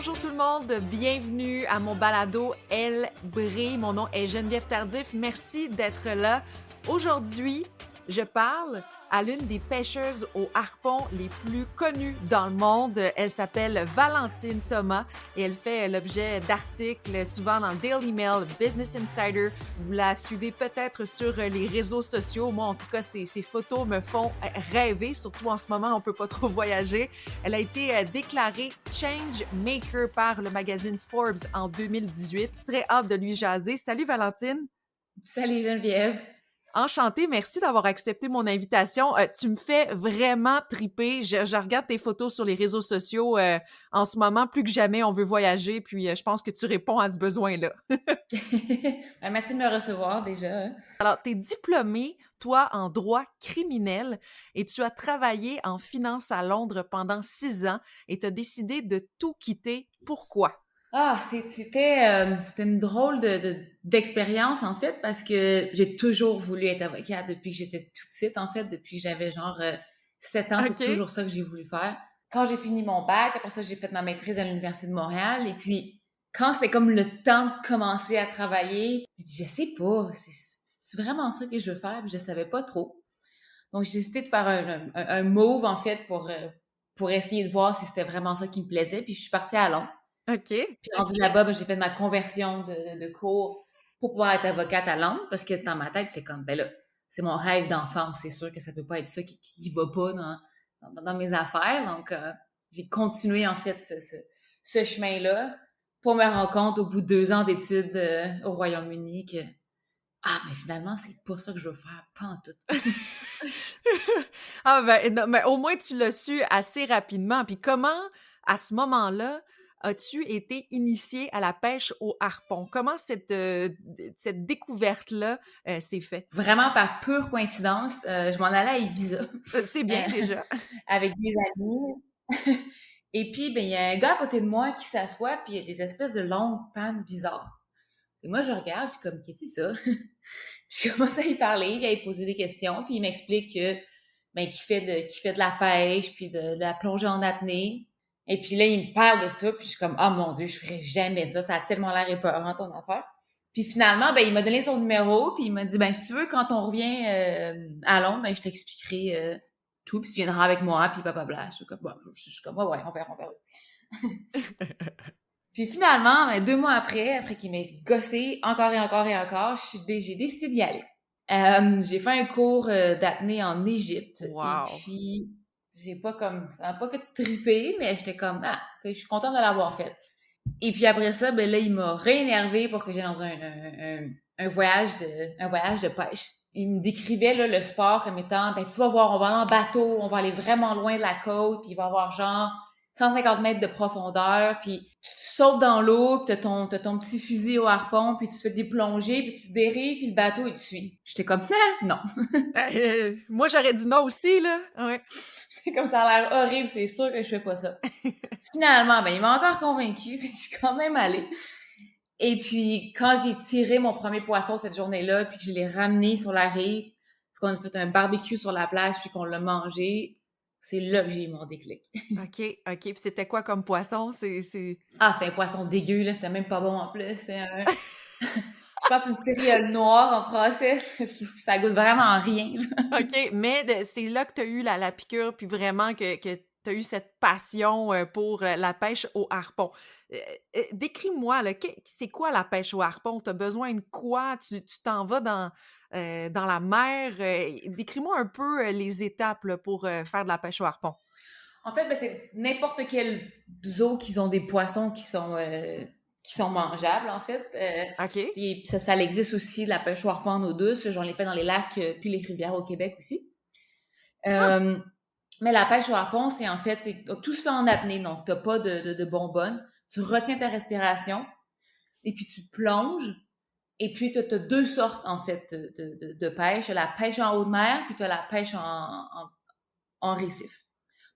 Bonjour tout le monde, bienvenue à mon balado Elle brille. Mon nom est Geneviève Tardif. Merci d'être là. Aujourd'hui, je parle à l'une des pêcheuses au harpon les plus connues dans le monde. Elle s'appelle Valentine Thomas et elle fait l'objet d'articles souvent dans le Daily Mail, Business Insider. Vous la suivez peut-être sur les réseaux sociaux. Moi, en tout cas, ses photos me font rêver, surtout en ce moment, on peut pas trop voyager. Elle a été déclarée Change Maker par le magazine Forbes en 2018. Très hâte de lui jaser. Salut Valentine! Salut Geneviève! Enchantée, merci d'avoir accepté mon invitation. Tu me fais vraiment triper. Je regarde tes photos sur les réseaux sociaux en ce moment. Plus que jamais, on veut voyager, puis je pense que tu réponds à ce besoin-là. Merci de me recevoir déjà. Alors, tu es diplômée, toi, en droit criminel et tu as travaillé en finance à Londres pendant 6 ans et tu as décidé de tout quitter. Pourquoi? C'était une drôle d'expérience en fait parce que j'ai toujours voulu être avocate depuis que j'étais toute petite en fait, depuis que j'avais genre 7 ans, c'est OK. toujours ça que j'ai voulu faire. Quand j'ai fini mon bac, après ça j'ai fait ma maîtrise à l'Université de Montréal et puis quand c'était comme le temps de commencer à travailler, j'ai dit, je sais pas, c'est vraiment ça que je veux faire, puis je savais pas trop. Donc, j'ai décidé de faire un move, en fait, pour essayer de voir si c'était vraiment ça qui me plaisait. Puis, je suis partie à Londres. OK. Puis, rendu là-bas, ben, j'ai fait ma conversion de cours pour pouvoir être avocate à Londres. Parce que dans ma tête, j'étais comme, ben là, c'est mon rêve d'enfance. C'est sûr que ça peut pas être ça qui va pas dans mes affaires. Donc, j'ai continué, en fait, ce chemin-là pour me rendre compte au bout de 2 ans d'études au Royaume-Uni que, ah, mais finalement, c'est pas ça que je veux faire, pas en tout. Ah ben, non, mais au moins tu l'as su assez rapidement. Puis comment, à ce moment-là, as-tu été initiée à la pêche au harpon? Comment cette découverte-là s'est faite? Vraiment par pure coïncidence, je m'en allais à Ibiza C'est euh, bien déjà. avec des amis. Et puis, ben, il y a un gars à côté de moi qui s'assoit, puis il y a des espèces de longues pannes bizarres. Et moi, je regarde, je suis comme, qu'est-ce que c'est ça? Je commence à y parler, puis à lui poser des questions, puis il m'explique que, ben, qu'il fait de la pêche, puis de la plongée en apnée. Et puis là, il me parle de ça, puis je suis comme, oh mon Dieu, je ferais jamais ça, ça a tellement l'air épeurant ton affaire. Puis finalement, ben, il m'a donné son numéro, puis il m'a dit, ben, si tu veux, quand on revient à Londres, ben, je t'expliquerai tout, puis tu viendras avec moi, puis blablabla. Je suis comme, bon, je suis comme, ouais, on verra. Puis finalement, ben, 2 mois après qu'il m'ait gossé encore et encore et encore, j'ai décidé d'y aller. J'ai fait un cours d'apnée en Égypte, et Wow. puis j'ai pas comme, ça m'a pas fait triper, mais j'étais comme, ah, je suis contente de l'avoir fait. Et puis après ça, ben là, il m'a réénervé pour que j'aille dans un voyage de pêche. Il me décrivait là, le sport comme étant, ben tu vas voir, on va aller en bateau, on va aller vraiment loin de la côte, puis il va y avoir genre 150 mètres de profondeur, puis tu sautes dans l'eau, puis t'as ton petit fusil au harpon, puis tu fais des plongées, puis tu dérives, puis le bateau, il te suit. J'étais comme, ah, non. Moi, j'aurais dit non aussi, là. Ouais. Comme ça a l'air horrible, c'est sûr que je fais pas ça. Finalement, ben, il m'a encore convaincu, fait que je suis quand même allée. Et puis, quand j'ai tiré mon premier poisson cette journée-là, puis que je l'ai ramené sur la rive, puis qu'on a fait un barbecue sur la plage, puis qu'on l'a mangé, c'est là que j'ai eu mon déclic. OK, OK. Puis c'était quoi comme poisson? Ah, c'était un poisson dégueu, là, c'était même pas bon en plus. Je pense que c'est une céréale noire en français, ça goûte vraiment rien. OK, mais c'est là que tu as eu la piqûre, puis vraiment que tu as eu cette passion pour la pêche au harpon. Euh, Décris-moi, là, c'est quoi la pêche au harpon? Tu as besoin de quoi? Tu t'en vas dans la mer? Décris-moi un peu les étapes là, pour faire de la pêche au harpon. En fait, ben, c'est n'importe quel zoo qui ont des poissons qui sont mangeables, en fait. OK. Ça existe aussi, la pêche au harpon en eau douce. J'en ai fait dans les lacs puis les rivières au Québec aussi. Ah, Euh, mais la pêche au harpon, c'est en fait, tout se fait en apnée, donc t'as pas de bonbonne. Tu retiens ta respiration et puis tu plonges. Et puis, tu as 2 sortes, en fait, de pêche. La pêche en haute mer, puis tu as la pêche en récif.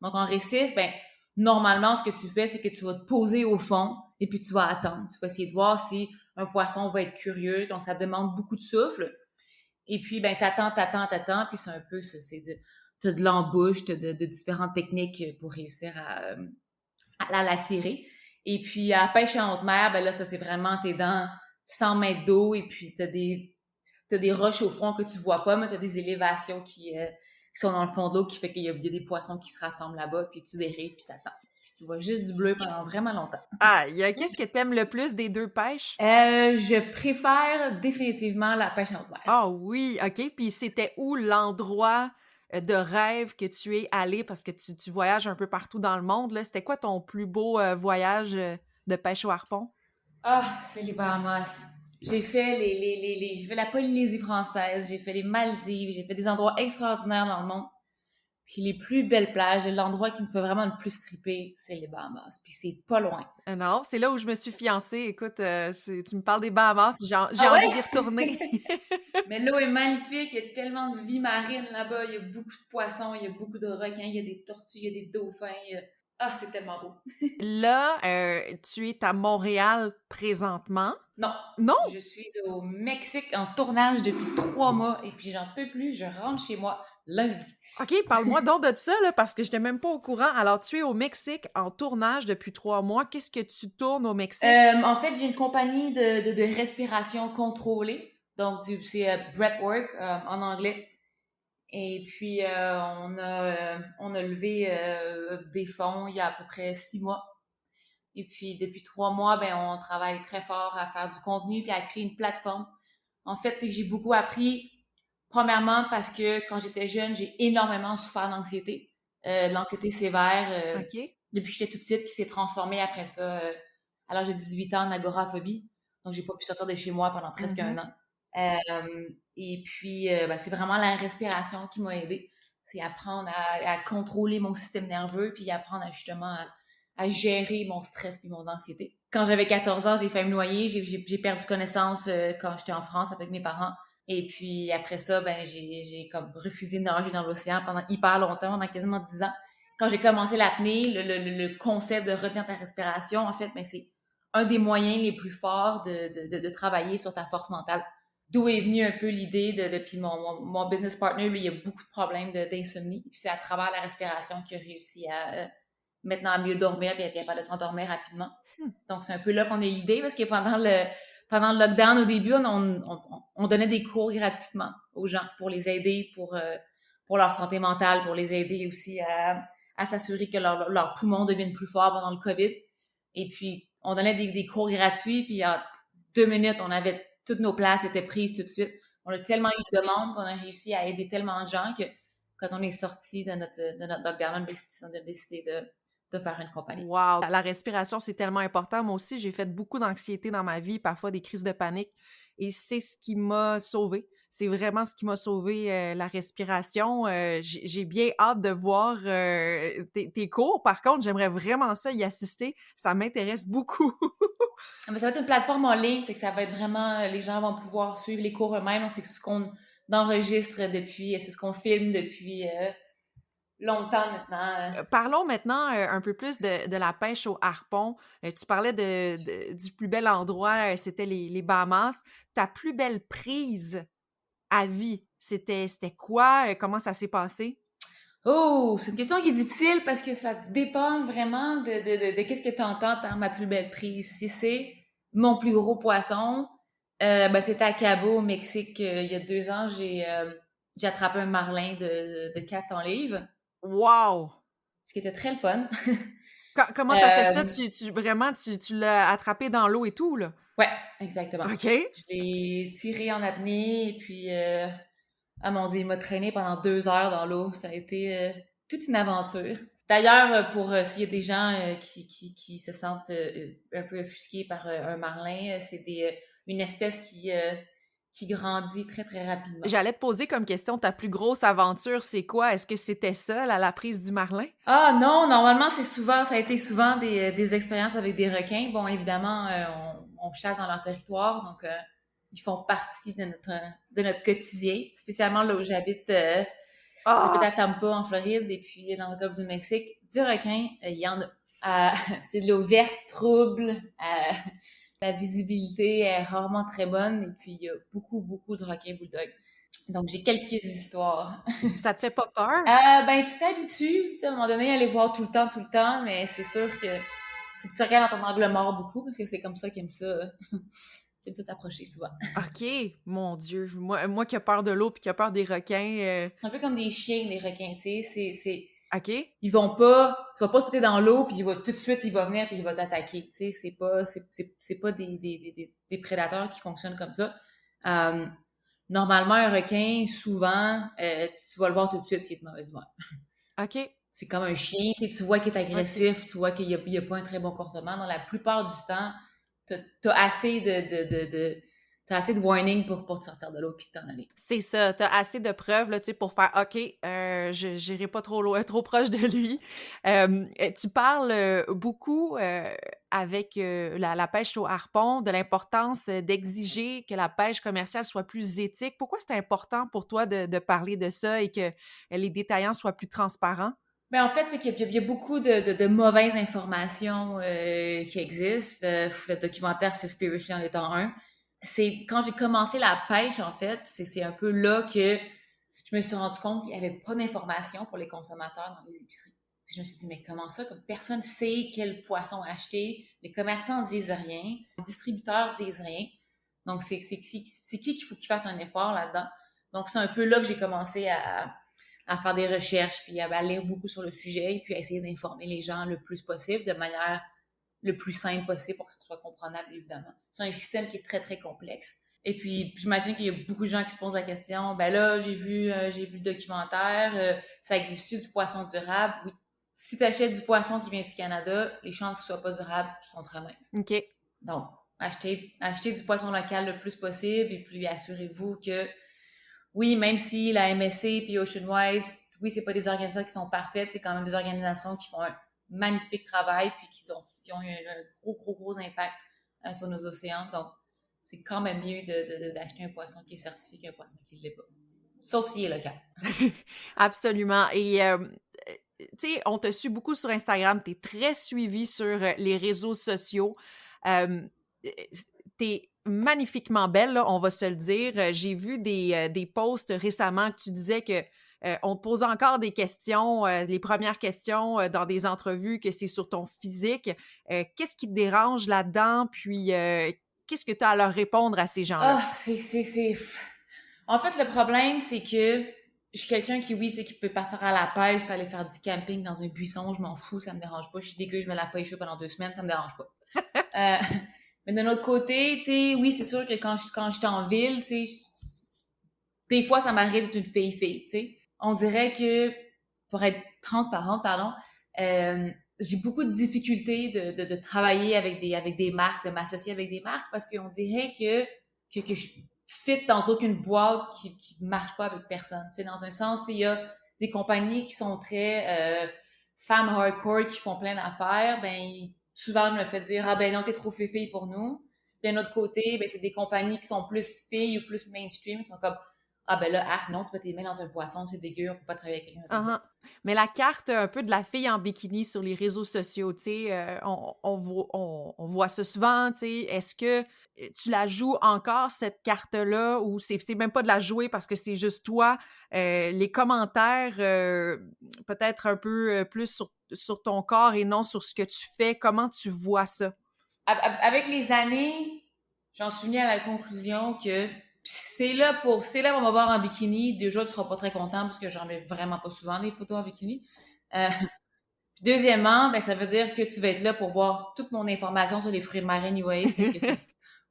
Donc, en récif, ben, normalement, ce que tu fais, c'est que tu vas te poser au fond et puis tu vas attendre. Tu vas essayer de voir si un poisson va être curieux. Donc, ça demande beaucoup de souffle. Et puis, ben, t'attends. Puis, c'est un peu, t'as de l'embouche, t'as de différentes techniques pour réussir à l'attirer. Et puis, à la pêche en haute mer, ben là, ça, c'est vraiment, t'es dans 100 mètres d'eau et puis t'as des roches au fond que tu vois pas, mais t'as des élévations qui sont dans le fond de l'eau, qui fait qu'il y a des poissons qui se rassemblent là-bas, puis tu dérives, puis t'attends. Puis tu vois juste du bleu pendant vraiment longtemps. Qu'est-ce que t'aimes le plus des deux pêches? Je préfère définitivement la pêche en haute mer. Ah oui, OK. Puis c'était où l'endroit de rêve que tu es allé? Parce que tu voyages un peu partout dans le monde, là. C'était quoi ton plus beau voyage de pêche au harpon? Ah, c'est les Bahamas. J'ai fait j'ai fait la Polynésie française, j'ai fait les Maldives, j'ai fait des endroits extraordinaires dans le monde. Puis les plus belles plages, l'endroit qui me fait vraiment le plus triper, c'est les Bahamas. Puis c'est pas loin. Non, c'est là où je me suis fiancée. Écoute, tu me parles des Bahamas, j'ai Ah envie ouais? d'y retourner. Mais l'eau est magnifique, il y a tellement de vie marine là-bas, il y a beaucoup de poissons, il y a beaucoup de requins, il y a des tortues, il y a des dauphins. Ah, c'est tellement beau. Là, tu es à Montréal présentement. Non, Non? je suis au Mexique en tournage depuis 3 mois et puis j'en peux plus, je rentre chez moi lundi. OK, parle-moi donc de ça, là, parce que je n'étais même pas au courant. Alors, tu es au Mexique en tournage depuis 3 mois. Qu'est-ce que tu tournes au Mexique? En fait, j'ai une compagnie de respiration contrôlée, donc c'est breathwork en anglais. Et puis, on a levé des fonds il y a à peu près 6 mois. Et puis, depuis 3 mois, ben, on travaille très fort à faire du contenu puis à créer une plateforme. En fait, c'est que j'ai beaucoup appris, premièrement, parce que quand j'étais jeune, j'ai énormément souffert d'anxiété. De l'anxiété sévère, OK. depuis que j'étais toute petite, qui s'est transformée après ça, à l'âge de 18 ans, en agoraphobie. Donc, j'ai pas pu sortir de chez moi pendant presque un an. Et puis, ben, c'est vraiment la respiration qui m'a aidée. C'est apprendre à contrôler mon système nerveux, puis apprendre justement à gérer mon stress puis mon anxiété. Quand j'avais 14 ans, j'ai failli me noyer. J'ai perdu connaissance quand j'étais en France avec mes parents. Et puis après ça, ben j'ai comme refusé de nager dans l'océan pendant hyper longtemps, pendant quasiment 10 ans. Quand j'ai commencé l'apnée, le concept de retenir ta respiration, en fait, ben c'est un des moyens les plus forts de travailler sur ta force mentale. D'où est venue un peu l'idée puis mon business partner, lui, il a beaucoup de problèmes d'insomnie. Puis c'est à travers la respiration qu'il a réussi à maintenant à mieux dormir et être capable de s'endormir rapidement. Donc, c'est un peu là qu'on a eu l'idée parce que pendant le lockdown, au début, on donnait des cours gratuitement aux gens pour les aider, pour leur santé mentale, pour les aider aussi à s'assurer que leurs poumons deviennent plus forts pendant le COVID. Et puis, on donnait des cours gratuits, puis en 2 minutes, toutes nos places étaient prises tout de suite. On a tellement eu de demandes qu'on a réussi à aider tellement de gens que quand on est sorti de notre lockdown, on a décidé de faire une compagnie. Wow! La respiration, c'est tellement important. Moi aussi, j'ai fait beaucoup d'anxiété dans ma vie, parfois des crises de panique. Et c'est ce qui m'a sauvée. C'est vraiment ce qui m'a sauvé, la respiration. J'ai bien hâte de voir tes cours. Par contre, j'aimerais vraiment ça y assister. Ça m'intéresse beaucoup. Mais ça va être une plateforme en ligne, c'est que ça va être vraiment, les gens vont pouvoir suivre les cours eux-mêmes. C'est ce qu'on enregistre depuis, c'est ce qu'on filme depuis longtemps maintenant. Parlons maintenant un peu plus de la pêche au harpon. Tu parlais du plus bel endroit, c'était les Bahamas. Ta plus belle prise à vie, c'était quoi? Comment ça s'est passé? Oh, c'est une question qui est difficile parce que ça dépend vraiment de qu'est-ce que tu entends par ma plus belle prise. Si c'est mon plus gros poisson, ben c'était à Cabo, au Mexique, il y a 2 ans, j'ai attrapé un marlin de 400 livres, Wow! ce qui était très le fun. Comment t'as fait ça? Euh, Tu l'as attrapé dans l'eau et tout, là? ouais, exactement. OK. Je l'ai tiré en apnée et puis, ah mon Dieu, il m'a traîné pendant 2 heures dans l'eau. Ça a été toute une aventure. D'ailleurs, pour s'il y a des gens qui se sentent un peu offusqués par un marlin, c'est une espèce qui grandit très, très rapidement. J'allais te poser comme question, ta plus grosse aventure, c'est quoi? Est-ce que c'était ça, la prise du marlin? Ah non, normalement, ça a été souvent des expériences avec des requins. Bon, évidemment, on chasse dans leur territoire, donc ils font partie de notre quotidien, spécialement là où j'habite. J'habite à Ah! Tampa, en Floride, et puis dans le golfe du Mexique. Du requin, il y en a. C'est de l'eau verte, trouble. La visibilité est rarement très bonne, et puis il y a beaucoup, beaucoup de requins bulldogs. Donc, j'ai quelques histoires. Ça te fait pas peur? Ben, tu t'habitues, tu sais, à un moment donné, aller voir tout le temps, mais c'est sûr que Faut que tu regardes dans ton angle mort beaucoup, parce que c'est comme ça qu'ils aiment ça, qu'ils aiment ça t'approcher souvent. OK, mon Dieu. Moi qui a peur de l'eau puis qui a peur des requins, C'est un peu comme des chiens, des requins, tu sais. OK? Ils vont pas, tu vas pas sauter dans l'eau, puis tout de suite, il va venir, puis il va t'attaquer. Tu sais, c'est pas des prédateurs qui fonctionnent comme ça. Euh, Normalement, un requin, souvent, tu vas le voir tout de suite s'il est de mauvaise humeur. OK. C'est comme un chien, tu vois qu'il est OK. agressif, tu vois qu'il y a pas un très bon comportement. Dans la plupart du temps, t'as assez t'as assez de warning pour te sortir de l'eau puis t'en aller. C'est ça, tu as assez de preuves là, tu sais, pour faire OK, je j'irai pas trop loin, trop proche de lui. Tu parles, beaucoup, avec, la pêche au harpon, de l'importance, d'exiger que la pêche commerciale soit plus éthique. Pourquoi c'est important pour toi de parler de ça et que les détaillants soient plus transparents? Mais en fait, c'est qu'il y a beaucoup de mauvaises informations qui existent. Le documentaire Seaspiracy en étant un. C'est quand j'ai commencé la pêche, en fait, c'est un peu là que je me suis rendu compte qu'il n'y avait pas d'informations pour les consommateurs dans les épiceries. Puis je me suis dit, mais comment ça? Comme personne sait quel poisson acheter, les commerçants disent rien, les distributeurs disent rien. Donc, c'est qui qu'il faut qu'il fasse un effort là-dedans? Donc, c'est un peu là que j'ai commencé à faire des recherches, puis à lire beaucoup sur le sujet, puis à essayer d'informer les gens le plus possible, de manière le plus simple possible pour que ce soit comprenable, évidemment. C'est un système qui est très, très complexe. Et puis, j'imagine qu'il y a beaucoup de gens qui se posent la question, ben là, j'ai vu le documentaire, ça existe-tu du poisson durable? Oui. Si tu achètes du poisson qui vient du Canada, les chances que ce soit pas durable sont très minces. OK. Donc, achetez du poisson local le plus possible et puis assurez-vous que oui, même si la MSC puis Oceanwise, oui, c'est pas des organisations qui sont parfaites, c'est quand même des organisations qui font un magnifique travail puis qui ont eu un gros impact sur nos océans. Donc, c'est quand même mieux d'acheter un poisson qui est certifié qu'un poisson qui ne l'est pas. Sauf s'il est local. Absolument et tu sais, on te suit beaucoup sur Instagram, tu es très suivi sur, les réseaux sociaux. Hem, tu es magnifiquement belle, là, on va se le dire. J'ai vu des posts récemment que tu disais que, on te posait encore des questions, les premières questions, dans des entrevues, que c'est sur ton physique. Qu'est-ce qui te dérange là-dedans? Puis, qu'est-ce que tu as à leur répondre à ces gens-là? Ah, En fait, le problème, c'est que je suis quelqu'un qui, oui, tu sais, qui peut passer à la pêche, peut aller faire du camping dans un buisson, je m'en fous, ça me dérange pas. Je suis dégueu, je mets la pêche pendant 2 semaines, ça me dérange pas. Euh, mais d'un autre côté, tu sais, oui, c'est sûr que quand j'étais en ville, tu sais, des fois, ça m'arrive d'être une fille-fille, tu sais. On dirait que, pour être transparente, pardon, j'ai beaucoup de difficultés de travailler avec des marques, de m'associer avec des marques parce qu'on dirait que je fit dans aucune boîte qui marche pas avec personne. Tu sais, dans un sens, il y a des compagnies qui sont très femmes hardcore qui font plein d'affaires, ben souvent je me fais dire ah ben non t'es trop fille pour nous. Puis d'un autre côté, ben c'est des compagnies qui sont plus filles ou plus mainstream, qui sont comme ah ben là non tu mets tes mains dans un poisson c'est dégueu, on peut pas travailler avec quelqu'un comme ça. Mmh. Mais la carte un peu de la fille en bikini sur les réseaux sociaux, tu sais, on voit ça souvent, tu sais. Est-ce que, tu la joues encore cette carte-là ou c'est même pas de la jouer parce que c'est juste toi? Les commentaires, peut-être un peu, plus sur ton corps et non sur ce que tu fais, comment tu vois ça? Avec les années, j'en suis venue à la conclusion que c'est là pour me voir en bikini. Déjà, tu seras pas très content parce que j'en mets vraiment pas souvent des photos en bikini. Euh, Deuxièmement, ben, ça veut dire que tu vas être là pour voir toute mon information sur les fruits marins anyways. Fait que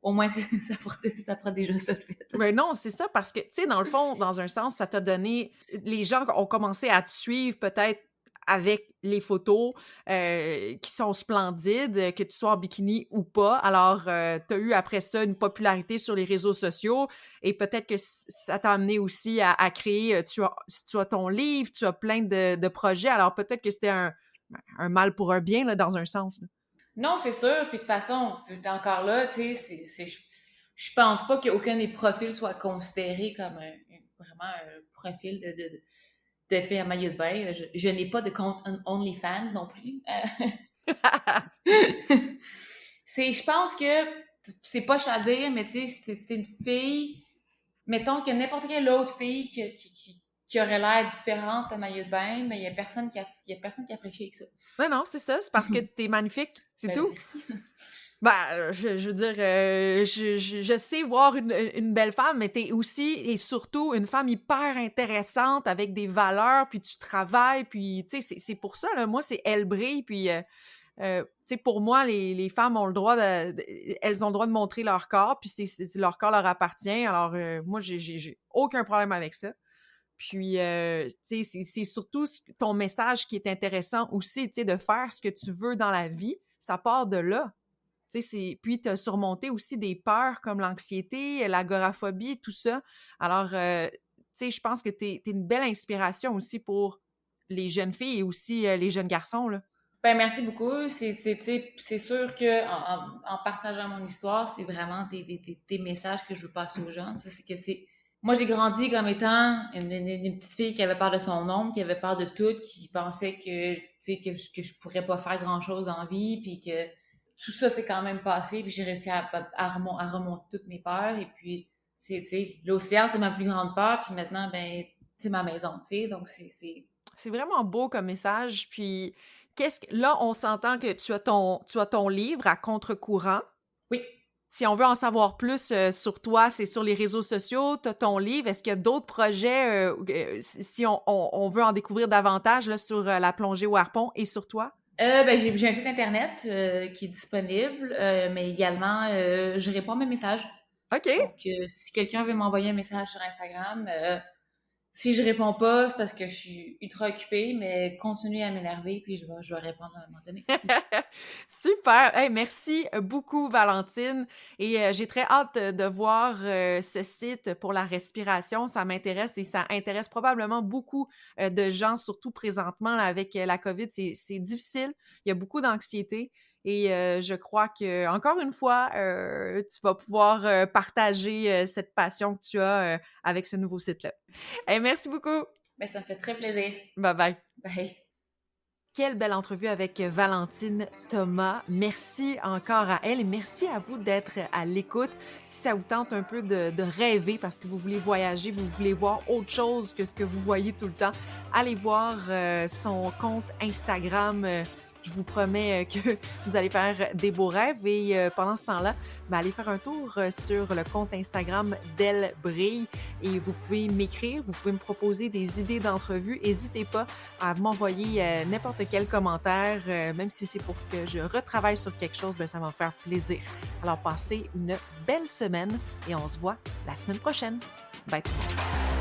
au moins, ça fera déjà ça de fait. Ben non, c'est ça, parce que, tu sais, dans le fond, dans un sens, ça t'a donné les gens ont commencé à te suivre peut-être avec les photos, qui sont splendides, que tu sois en bikini ou pas. Alors, tu as eu après ça une popularité sur les réseaux sociaux et peut-être que ça t'a amené aussi à créer, tu as ton livre, tu as plein de projets, alors peut-être que c'était un mal pour un bien, là, dans un sens, là. Non, c'est sûr. Puis de toute façon, encore là, tu sais, je pense pas qu'aucun des profils soit considéré comme vraiment un profil de fait en maillot de bain. Je n'ai pas de compte OnlyFans non plus. Je pense que c'est poche à dire, mais tu sais, c'était une fille, mettons que n'importe quelle autre fille qui aurait l'air différente à maillot de bain, mais il y a personne qui a fraîchi avec ça. Non, c'est ça, c'est parce que t'es magnifique, c'est Ben, tout. merci. Je veux dire, je sais voir une belle femme, mais t'es aussi et surtout une femme hyper intéressante avec des valeurs, puis tu travailles, puis tu sais, c'est pour ça, là, moi, c'est Elle brille, puis tu sais, pour moi, les femmes ont le droit elles ont le droit de montrer leur corps, puis leur corps leur appartient, alors moi, j'ai aucun problème avec ça. Puis, tu sais, c'est surtout ton message qui est intéressant aussi, tu sais, de faire ce que tu veux dans la vie, ça part de là. Tu sais, puis tu as surmonté aussi des peurs comme l'anxiété, l'agoraphobie, tout ça. Alors, tu sais, je pense que t'es une belle inspiration aussi pour les jeunes filles et aussi les jeunes garçons, là. Ben, merci beaucoup. Tu sais, c'est sûr que en partageant mon histoire, c'est vraiment des messages que je veux passer aux gens. C'est que moi, j'ai grandi comme étant une petite fille qui avait peur de son ombre, qui avait peur de tout, qui pensait que, tu sais, que je pourrais pas faire grand-chose en vie, puis que tout ça s'est quand même passé, puis j'ai réussi à remonter toutes mes peurs, et puis, tu sais, l'océan, c'est ma plus grande peur, puis maintenant, ben, c'est ma maison, tu sais, donc C'est vraiment beau comme message. Puis, là, on s'entend que tu as ton livre à contre-courant. Oui. Si on veut en savoir plus sur toi, c'est sur les réseaux sociaux, tu as ton livre. Est-ce qu'il y a d'autres projets, si on veut en découvrir davantage là, sur la plongée au harpon et sur toi? Ben, j'ai un site internet qui est disponible, mais également, je réponds à mes messages. OK! Donc, si quelqu'un veut m'envoyer un message sur Instagram, si je réponds pas, c'est parce que je suis ultra occupée, mais continuez à m'énerver, puis je vais répondre à un moment donné. Super! Hey, merci beaucoup, Valentine. Et j'ai très hâte de voir ce site pour la respiration. Ça m'intéresse et ça intéresse probablement beaucoup de gens, surtout présentement là, avec la COVID. C'est difficile. Il y a beaucoup d'anxiété. Et je crois que, encore une fois, tu vas pouvoir partager cette passion que tu as avec ce nouveau site-là. Hey, merci beaucoup! Ben, ça me fait très plaisir. Bye bye! Bye. Quelle belle entrevue avec Valentine Thomas. Merci encore à elle et merci à vous d'être à l'écoute. Si ça vous tente un peu de rêver parce que vous voulez voyager, vous voulez voir autre chose que ce que vous voyez tout le temps, allez voir son compte Instagram. Je vous promets que vous allez faire des beaux rêves et pendant ce temps-là, allez faire un tour sur le compte Instagram d'Elle brille et vous pouvez m'écrire, vous pouvez me proposer des idées d'entrevue. N'hésitez pas à m'envoyer n'importe quel commentaire, même si c'est pour que je retravaille sur quelque chose, ça va me faire plaisir. Alors passez une belle semaine et on se voit la semaine prochaine. Bye tout le monde!